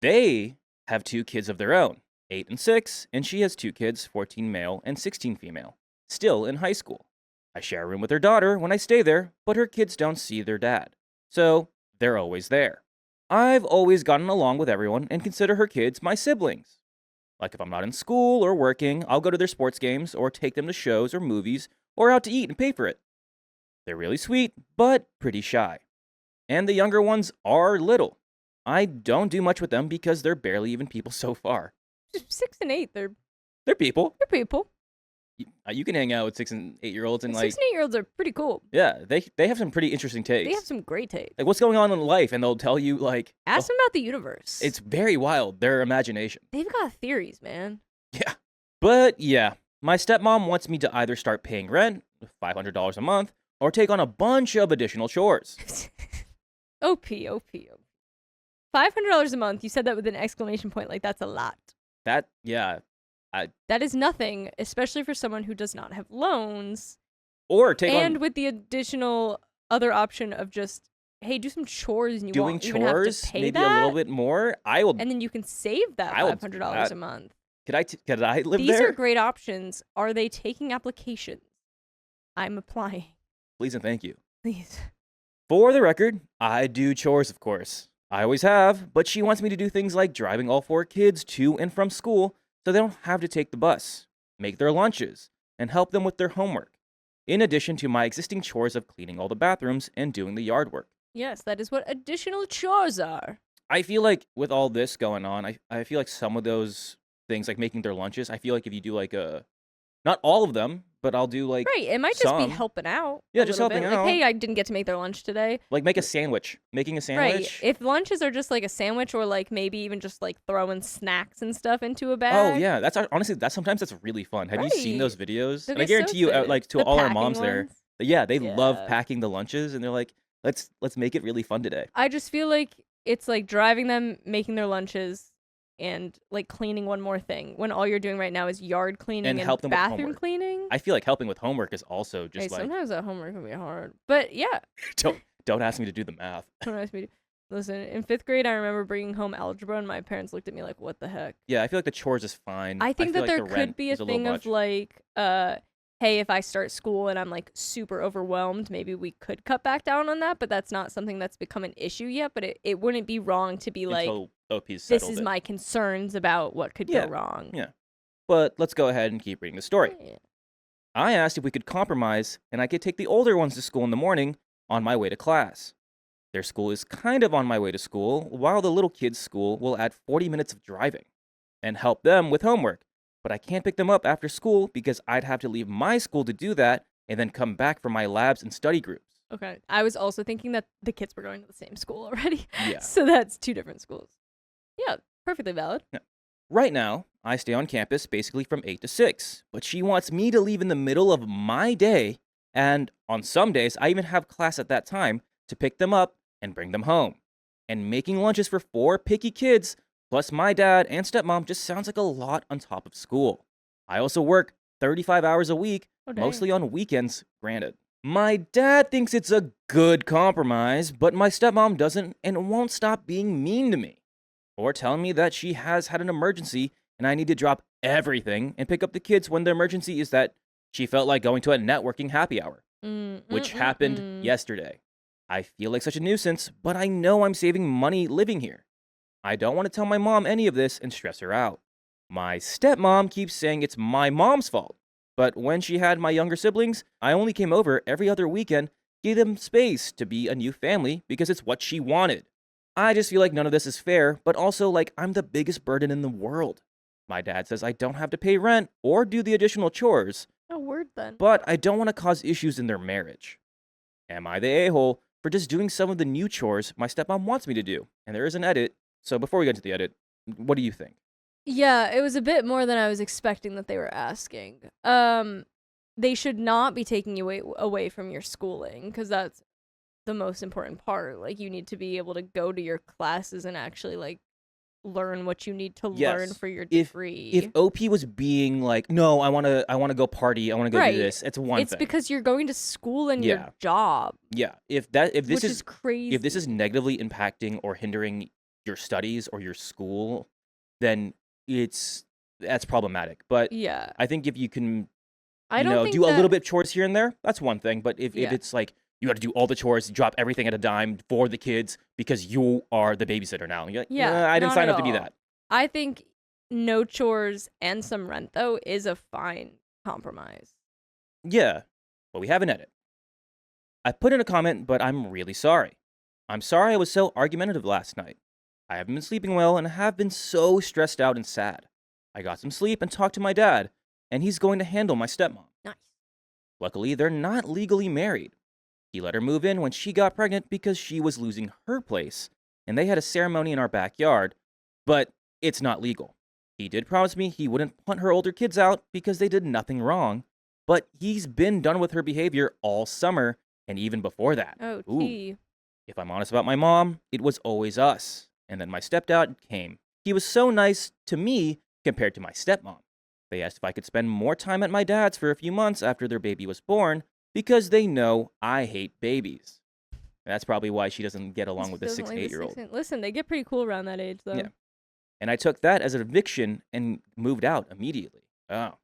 [SPEAKER 4] They have 2 kids of their own, 8 and 6, and she has 2 kids, 14 male and 16 female, still in high school. I share a room with her daughter when I stay there, but her kids don't see their dad. So, they're always there. I've always gotten along with everyone and consider her kids my siblings. Like if I'm not in school or working, I'll go to their sports games or take them to shows or movies or out to eat and pay for it. They're really sweet, but pretty shy. And the younger ones are little. I don't do much with them because they're barely even people so far.
[SPEAKER 2] 6 and 8, they're
[SPEAKER 4] People.
[SPEAKER 2] people.
[SPEAKER 4] You can hang out with 6 and 8-year-olds and
[SPEAKER 2] 6 and 8-year-olds are pretty cool.
[SPEAKER 4] yeah, they have some pretty interesting takes.
[SPEAKER 2] They have some great takes.
[SPEAKER 4] Like what's going on in life, and they'll tell you like
[SPEAKER 2] Ask them about the universe.
[SPEAKER 4] it's very wild, their imagination.
[SPEAKER 2] They've got theories, man.
[SPEAKER 4] Yeah. But yeah, my stepmom wants me to either start paying rent, $500 a month, or take on a bunch of additional chores.
[SPEAKER 2] OP. $500 a month. You said that with an exclamation point. Like, that's a lot.
[SPEAKER 4] Yeah.
[SPEAKER 2] That is nothing, especially for someone who does not have loans.
[SPEAKER 4] Or take
[SPEAKER 2] And
[SPEAKER 4] on
[SPEAKER 2] with the additional other option of just, hey, do some chores and you
[SPEAKER 4] doing
[SPEAKER 2] won't even have
[SPEAKER 4] chores,
[SPEAKER 2] to pay
[SPEAKER 4] maybe
[SPEAKER 2] that.
[SPEAKER 4] a little bit more. I will.
[SPEAKER 2] And then you can save that
[SPEAKER 4] I will do
[SPEAKER 2] $500
[SPEAKER 4] that.
[SPEAKER 2] a month.
[SPEAKER 4] Could I live
[SPEAKER 2] These
[SPEAKER 4] there?
[SPEAKER 2] are great options. Are they taking applications? I'm applying.
[SPEAKER 4] Please and thank you.
[SPEAKER 2] Please.
[SPEAKER 4] For the record, I do chores, of course. I always have, but she wants me to do things like driving all 4 kids to and from school so they don't have to take the bus, make their lunches, and help them with their homework, in addition to my existing chores of cleaning all the bathrooms and doing the yard work.
[SPEAKER 2] Yes, that is what additional chores are.
[SPEAKER 4] I feel like with all this going on, I feel like some of those things, like making their lunches, I feel like if you do like not all of them, but I'll do like
[SPEAKER 2] Right, it might just be
[SPEAKER 4] some.
[SPEAKER 2] helping out.
[SPEAKER 4] Yeah,
[SPEAKER 2] a
[SPEAKER 4] just
[SPEAKER 2] little bit.
[SPEAKER 4] helping out.
[SPEAKER 2] Like, hey, I didn't get to make their lunch today.
[SPEAKER 4] like make a sandwich. Making a sandwich.
[SPEAKER 2] Right. If lunches are just like a sandwich or like maybe even just like throwing snacks and stuff into a bag.
[SPEAKER 4] Oh yeah, honestly sometimes that's really fun. Have you seen
[SPEAKER 2] Right.
[SPEAKER 4] those videos?
[SPEAKER 2] They're
[SPEAKER 4] And I
[SPEAKER 2] so
[SPEAKER 4] guarantee you,
[SPEAKER 2] good.
[SPEAKER 4] like to
[SPEAKER 2] The
[SPEAKER 4] all our
[SPEAKER 2] packing
[SPEAKER 4] moms there,
[SPEAKER 2] ones.
[SPEAKER 4] yeah, they love
[SPEAKER 2] Yeah.
[SPEAKER 4] packing the lunches, and they're like, let's make it really fun today.
[SPEAKER 2] I just feel like it's like driving them, making their lunches, and like cleaning one more thing when all you're doing right now is yard cleaning
[SPEAKER 4] And
[SPEAKER 2] and
[SPEAKER 4] help them with
[SPEAKER 2] bathroom
[SPEAKER 4] homework.
[SPEAKER 2] cleaning.
[SPEAKER 4] I feel like helping with homework is also just
[SPEAKER 2] Hey,
[SPEAKER 4] like
[SPEAKER 2] sometimes that homework can be hard. But yeah,
[SPEAKER 4] don't ask me to do the math.
[SPEAKER 2] don't ask me to. Listen, in 5th grade, I remember bringing home algebra, and my parents looked at me like, "What the heck?"
[SPEAKER 4] Yeah, I feel like the chores is fine.
[SPEAKER 2] I think
[SPEAKER 4] feel
[SPEAKER 2] that
[SPEAKER 4] like
[SPEAKER 2] there
[SPEAKER 4] the
[SPEAKER 2] could
[SPEAKER 4] rent
[SPEAKER 2] be a
[SPEAKER 4] is little
[SPEAKER 2] thing of
[SPEAKER 4] much.
[SPEAKER 2] like, hey, if I start school and I'm like super overwhelmed, maybe we could cut back down on that. But that's not something that's become an issue yet. But it wouldn't be wrong to be like,
[SPEAKER 4] until OP's
[SPEAKER 2] this
[SPEAKER 4] settled
[SPEAKER 2] is
[SPEAKER 4] it.
[SPEAKER 2] my concerns about what could
[SPEAKER 4] Yeah,
[SPEAKER 2] go wrong.
[SPEAKER 4] yeah. But let's go ahead and keep reading the story.
[SPEAKER 2] Yeah.
[SPEAKER 4] I asked if we could compromise and I could take the older ones to school in the morning on my way to class. Their school is kind of on my way to school, while the little kids' school will add 40 minutes of driving and help them with homework. But I can't pick them up after school because I'd have to leave my school to do that and then come back for my labs and study groups.
[SPEAKER 2] Okay. I was also thinking that the kids were going to the same school already.
[SPEAKER 4] Yeah.
[SPEAKER 2] So that's 2 different schools. Yeah, perfectly valid.
[SPEAKER 4] Right now, I stay on campus basically from 8 to 6, but she wants me to leave in the middle of my day, and on some days, I even have class at that time to pick them up and bring them home. And making lunches for 4 picky kids, plus my dad and stepmom, just sounds like a lot on top of school. I also work 35 hours a week,
[SPEAKER 2] Oh, dang.
[SPEAKER 4] mostly on weekends, granted. My dad thinks it's a good compromise, but my stepmom doesn't and won't stop being mean to me. Or telling me that she has had an emergency and I need to drop everything and pick up the kids when the emergency is that she felt like going to a networking happy hour, which happened yesterday. I feel like such a nuisance, but I know I'm saving money living here. I don't want to tell my mom any of this and stress her out. My stepmom keeps saying it's my mom's fault. But when she had my younger siblings, I only came over every other weekend, gave them space to be a new family because it's what she wanted. I just feel like none of this is fair, but also like I'm the biggest burden in the world. My dad says I don't have to pay rent or do the additional chores,
[SPEAKER 2] Oh, word then.
[SPEAKER 4] but I don't want to cause issues in their marriage. Am I the a-hole for just doing some of the new chores my stepmom wants me to do? And there is an edit, so before we get into the edit, what do you think?
[SPEAKER 2] Yeah, it was a bit more than I was expecting that they were asking. They should not be taking you away from your schooling, because that's the most important part. Like, you need to be able to go to your classes and actually, like, learn what you need to learn
[SPEAKER 4] Yes.
[SPEAKER 2] for your
[SPEAKER 4] If
[SPEAKER 2] degree.
[SPEAKER 4] OP was being like, no, I want to go party, I want to go
[SPEAKER 2] Right.
[SPEAKER 4] do this, it's one
[SPEAKER 2] It's
[SPEAKER 4] thing.
[SPEAKER 2] because you're going to school and
[SPEAKER 4] Yeah.
[SPEAKER 2] your job,
[SPEAKER 4] Yeah, if this
[SPEAKER 2] which
[SPEAKER 4] is
[SPEAKER 2] is crazy.
[SPEAKER 4] if this is negatively impacting or hindering your studies or your school, then that's problematic. But
[SPEAKER 2] Yeah.
[SPEAKER 4] I think if you can,
[SPEAKER 2] I don't think
[SPEAKER 4] do a little
[SPEAKER 2] that-
[SPEAKER 4] bit chores here and there, that's one thing. But if
[SPEAKER 2] Yeah.
[SPEAKER 4] it's like you got to do all the chores, drop everything at a dime for the kids because you are the babysitter now, you're like,
[SPEAKER 2] Yeah,
[SPEAKER 4] I didn't
[SPEAKER 2] not
[SPEAKER 4] sign
[SPEAKER 2] at
[SPEAKER 4] up to be
[SPEAKER 2] all.
[SPEAKER 4] that.
[SPEAKER 2] I think no chores and some rent, though, is a fine compromise.
[SPEAKER 4] Yeah, but we have an edit. I put in a comment, but I'm really sorry. I'm sorry I was so argumentative last night. I haven't been sleeping well and have been so stressed out and sad. I got some sleep and talked to my dad, and he's going to handle my stepmom.
[SPEAKER 2] Nice.
[SPEAKER 4] Luckily, they're not legally married. He let her move in when she got pregnant because she was losing her place, and they had a ceremony in our backyard, but it's not legal. He did promise me he wouldn't punt her older kids out because they did nothing wrong, but he's been done with her behavior all summer and even before that.
[SPEAKER 2] Oh,
[SPEAKER 4] Ooh.
[SPEAKER 2] T.
[SPEAKER 4] If I'm honest about my mom, it was always us. And then my stepdad came. He was so nice to me compared to my stepmom. They asked if I could spend more time at my dad's for a few months after their baby was born because they know I hate babies. That's probably why she doesn't get along with this
[SPEAKER 2] Doesn't
[SPEAKER 4] 6
[SPEAKER 2] like
[SPEAKER 4] to
[SPEAKER 2] the
[SPEAKER 4] 8-year-old.
[SPEAKER 2] 16 Listen, they get pretty cool around that age, though.
[SPEAKER 4] Yeah. And I took that as an eviction and moved out immediately. Oh,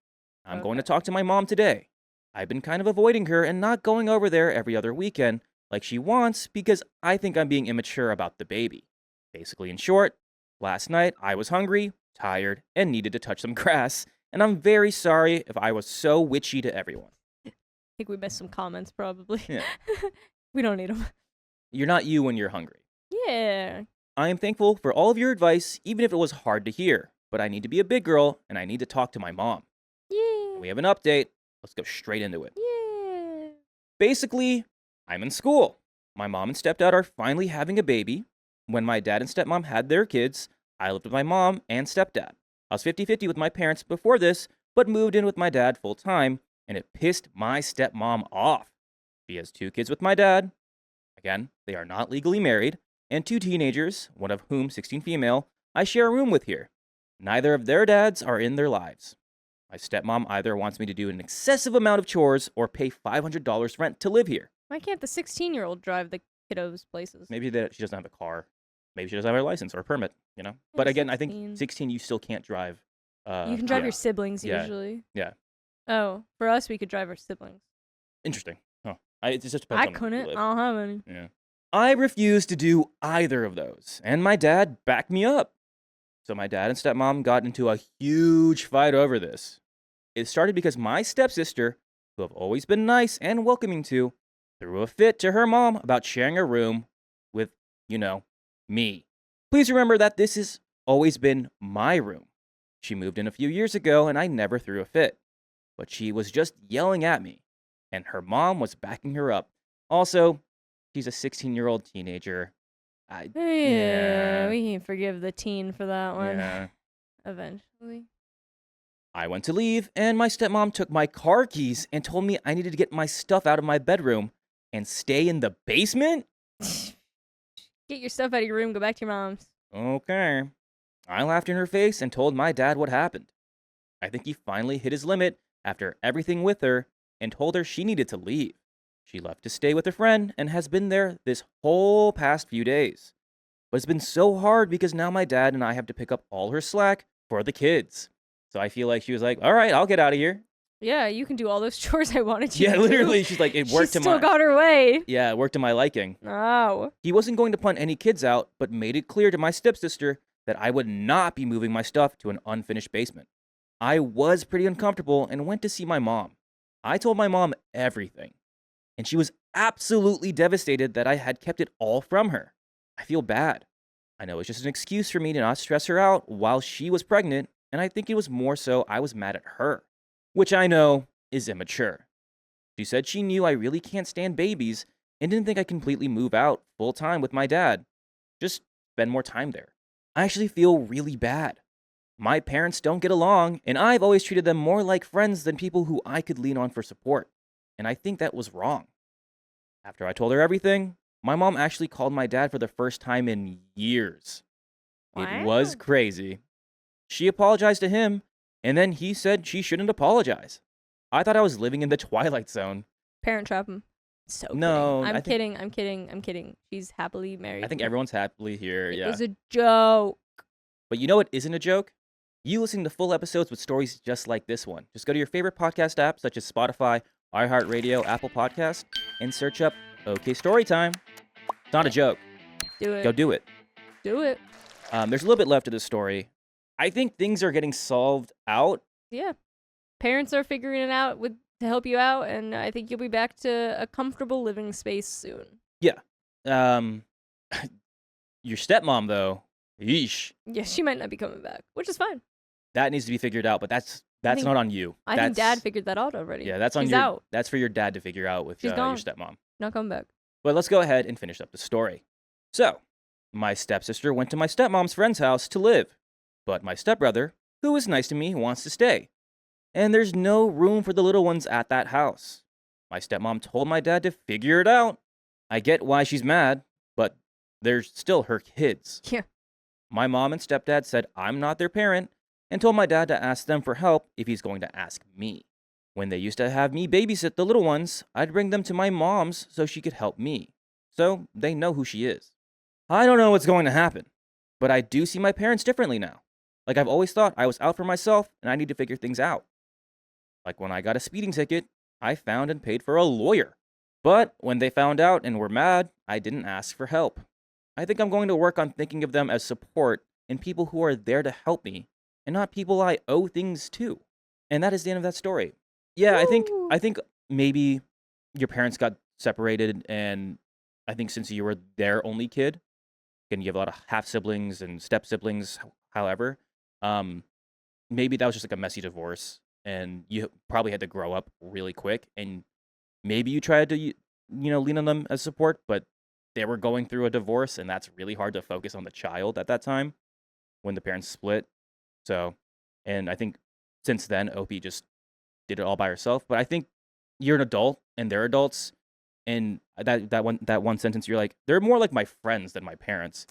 [SPEAKER 4] I'm going to
[SPEAKER 2] Okay.
[SPEAKER 4] talk to my mom today. I've been kind of avoiding her and not going over there every other weekend like she wants because I think I'm being immature about the baby. Basically, in short, last night I was hungry, tired, and needed to touch some grass, and I'm very sorry if I was so witchy to everyone.
[SPEAKER 2] I think we missed some comments, probably.
[SPEAKER 4] Yeah.
[SPEAKER 2] We don't need them.
[SPEAKER 4] You're not you when you're hungry.
[SPEAKER 2] Yeah.
[SPEAKER 4] I am thankful for all of your advice, even if it was hard to hear, but I need to be a big girl and I need to talk to my mom.
[SPEAKER 2] Yeah.
[SPEAKER 4] We have an update. Let's go straight into it.
[SPEAKER 2] Yeah.
[SPEAKER 4] Basically, I'm in school. My mom and stepdad are finally having a baby. When my dad and stepmom had their kids, I lived with my mom and stepdad. I was 50-50 with my parents before this, but moved in with my dad full time, and it pissed my stepmom off. She has 2 kids with my dad. Again, they are not legally married, and 2 teenagers, one of whom 16 female, I share a room with here. Neither of their dads are in their lives. My stepmom either wants me to do an excessive amount of chores or pay $500 rent to live here.
[SPEAKER 2] Why can't the 16-year-old drive the kiddos places?
[SPEAKER 4] Maybe that she doesn't have a car. Maybe she doesn't have a license or a permit, But again, I
[SPEAKER 2] 16.
[SPEAKER 4] think 16 you still can't drive.
[SPEAKER 2] You can drive
[SPEAKER 4] yeah.
[SPEAKER 2] your siblings
[SPEAKER 4] Yeah.
[SPEAKER 2] usually.
[SPEAKER 4] Yeah.
[SPEAKER 2] Oh, for us, we could drive our siblings.
[SPEAKER 4] Interesting. Huh. It just depends
[SPEAKER 2] I
[SPEAKER 4] on where you
[SPEAKER 2] couldn't.
[SPEAKER 4] live.
[SPEAKER 2] I don't have any.
[SPEAKER 4] Yeah. I refuse to do either of those, and my dad backed me up. So my dad and stepmom got into a huge fight over this. It started because my stepsister, who I've always been nice and welcoming to, threw a fit to her mom about sharing a room with, me. Please remember that this has always been my room. She moved in a few years ago and I never threw a fit. But she was just yelling at me, and her mom was backing her up. Also, she's a 16-year-old teenager.
[SPEAKER 2] Yeah, we can forgive the teen for that one.
[SPEAKER 4] Yeah.
[SPEAKER 2] Eventually.
[SPEAKER 4] I went to leave, and my stepmom took my car keys and told me I needed to get my stuff out of my bedroom and stay in the basement?
[SPEAKER 2] Get your stuff out of your room. Go back to your mom's.
[SPEAKER 4] Okay. I laughed in her face and told my dad what happened. I think he finally hit his limit after everything with her and told her she needed to leave. She left to stay with a friend and has been there this whole past few days. But it's been so hard because now my dad and I have to pick up all her slack for the kids. So I feel like she was like, all right, I'll get out of here.
[SPEAKER 2] Yeah, you can do all those chores I wanted you
[SPEAKER 4] Yeah,
[SPEAKER 2] to
[SPEAKER 4] literally,
[SPEAKER 2] do.
[SPEAKER 4] she's like, it
[SPEAKER 2] She
[SPEAKER 4] worked to
[SPEAKER 2] still
[SPEAKER 4] my...
[SPEAKER 2] got her way.
[SPEAKER 4] Yeah, it worked to my liking.
[SPEAKER 2] Oh.
[SPEAKER 4] He wasn't going to punt any kids out, but made it clear to my stepsister that I would not be moving my stuff to an unfinished basement. I was pretty uncomfortable and went to see my mom. I told my mom everything, and she was absolutely devastated that I had kept it all from her. I feel bad. I know it's just an excuse for me to not stress her out while she was pregnant, and I think it was more so I was mad at her, which I know is immature. She said she knew I really can't stand babies and didn't think I completely move out full time with my dad. Just spend more time there. I actually feel really bad. My parents don't get along, and I've always treated them more like friends than people who I could lean on for support. And I think that was wrong. After I told her everything, my mom actually called my dad for the first time in years. It was
[SPEAKER 2] Wow.
[SPEAKER 4] crazy. She apologized to him, and then he said she shouldn't apologize. I thought I was living in the Twilight Zone.
[SPEAKER 2] Parent trap him. So
[SPEAKER 4] No,
[SPEAKER 2] kidding.
[SPEAKER 4] I think-
[SPEAKER 2] I'm kidding. She's happily married.
[SPEAKER 4] I think everyone's happily here,
[SPEAKER 2] It
[SPEAKER 4] yeah.
[SPEAKER 2] was a joke.
[SPEAKER 4] But you know what isn't a joke? You listening to full episodes with stories just like this one. Just go to your favorite podcast app, such as Spotify, iHeartRadio, Apple Podcast, and search up OK Storytime. It's not a joke.
[SPEAKER 2] Do it.
[SPEAKER 4] Go do it.
[SPEAKER 2] Do it.
[SPEAKER 4] There's a little bit left of this story. I think things are getting solved out.
[SPEAKER 2] Yeah. Parents are figuring it out to help you out, and I think you'll be back to a comfortable living space soon.
[SPEAKER 4] Um, your stepmom, though, yeesh,
[SPEAKER 2] Yeah, she might not be coming back, which is fine.
[SPEAKER 4] that needs to be figured out. But that's
[SPEAKER 2] think-
[SPEAKER 4] not on you.
[SPEAKER 2] I think Dad figured that out already.
[SPEAKER 4] Yeah, that's on
[SPEAKER 2] She's
[SPEAKER 4] your.
[SPEAKER 2] out.
[SPEAKER 4] That's for your dad to figure out with
[SPEAKER 2] She's
[SPEAKER 4] your
[SPEAKER 2] gone.
[SPEAKER 4] stepmom.
[SPEAKER 2] Not coming back.
[SPEAKER 4] But let's go ahead and finish up the story. So, my stepsister went to my stepmom's friend's house to live, but my stepbrother, who is nice to me, wants to stay. And there's no room for the little ones at that house. My stepmom told my dad to figure it out. I get why she's mad, but they're still her kids.
[SPEAKER 2] Yeah.
[SPEAKER 4] My mom and stepdad said I'm not their parent and told my dad to ask them for help if he's going to ask me. When they used to have me babysit the little ones, I'd bring them to my mom's so she could help me. So they know who she is. I don't know what's going to happen, but I do see my parents differently now. Like I've always thought I was out for myself and I need to figure things out. Like when I got a speeding ticket, I found and paid for a lawyer. But when they found out and were mad, I didn't ask for help. I think I'm going to work on thinking of them as support and people who are there to help me and not people I owe things to. And that is the end of that story. Yeah,
[SPEAKER 2] Woo.
[SPEAKER 4] I think maybe your parents got separated, and I think since you were their only kid, and you have a lot of half siblings and step siblings, however, maybe that was just like a messy divorce, and you probably had to grow up really quick, and maybe you tried to lean on them as support, but they were going through a divorce, and that's really hard to focus on the child at that time when the parents split. So, and I think since then, Opie just did it all by herself. But I think you're an adult and they're adults, and that one sentence, you're like, they're more like my friends than my parents.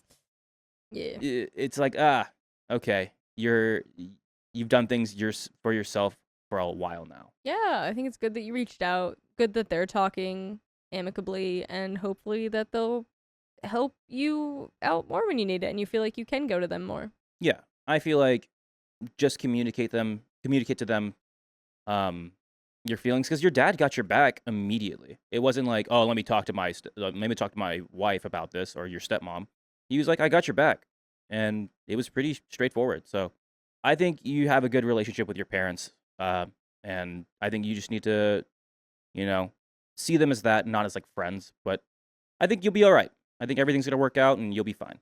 [SPEAKER 2] Yeah.
[SPEAKER 4] It's like, okay, you've done things for yourself for a while now.
[SPEAKER 2] Yeah, I think it's good that you reached out. Good that they're talking amicably, and hopefully that they'll help you out more when you need it and you feel like you can go to them more.
[SPEAKER 4] Yeah, I feel like just communicate to them your feelings, because your dad got your back immediately. It wasn't like, oh, let me talk to my wife about this, or your stepmom. He was like, I got your back, and it was pretty straightforward. So I think you have a good relationship with your parents, and I think you just need to see them as that, not as like friends. But I think you'll be all right. I think everything's gonna work out and you'll be fine.